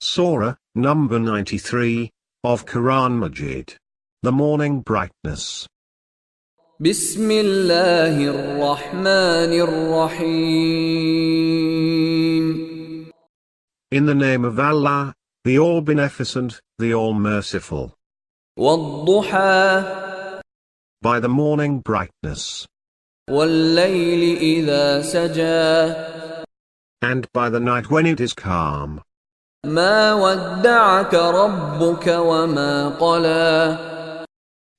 Surah, number 93, of Quran Majeed. The morning brightness. Bismillahir-Rahmanir-Rahim. In the name of Allah, the All-Beneficent, the All-Merciful. Wad-Duha. By the morning brightness. Wal-Layli idha saja. And by the night when it is calm. Ma wadda'aka rabbuka wa ma qala.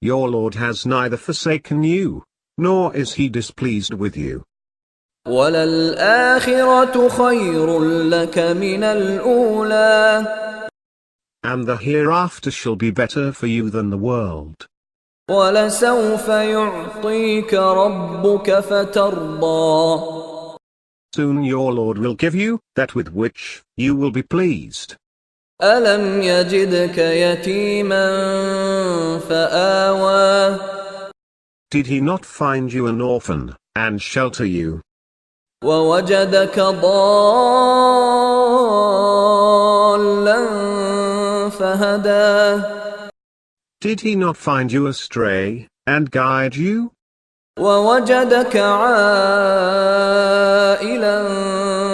Your Lord has neither forsaken you, nor is he displeased with you. وَلَلْآخِرَةُ خَيْرٌ لَكَ مِنَ الْأُولَى. And the hereafter shall be better for you than the world. وَلَسَوْفَ يُعْطِيكَ رَبُّكَ فَتَرْضَى. Soon your Lord will give you that with which you will be pleased. أَلَمْ يَجِدْكَ يَتِيمًا فَآوَى. Did he not find you an orphan, and shelter you? وَوَجَدَكَ ضَالًّا فَهَدَى. Did he not find you astray, and guide you? وَوَجَدَكَ عَائِلًا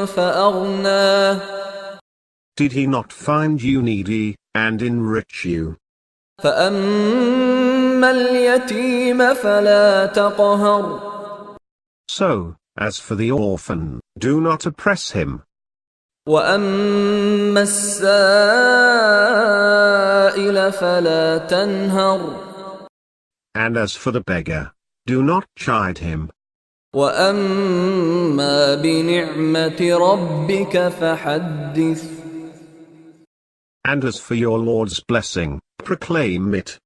فَأَغْنَى. Did he not find you needy, and enrich you? فَأَمَّا الْيَتِيمَ فَلَا تَقْهَرْ. So, as for the orphan, do not oppress him. وَأَمَّا السَّائِلَ فَلَا تَنْهَرْ. And as for the beggar, do not chide him. وَأَمَّا بِنِعْمَةِ رَبِّكَ فَحَدِّثْ. And as for your Lord's blessing, proclaim it.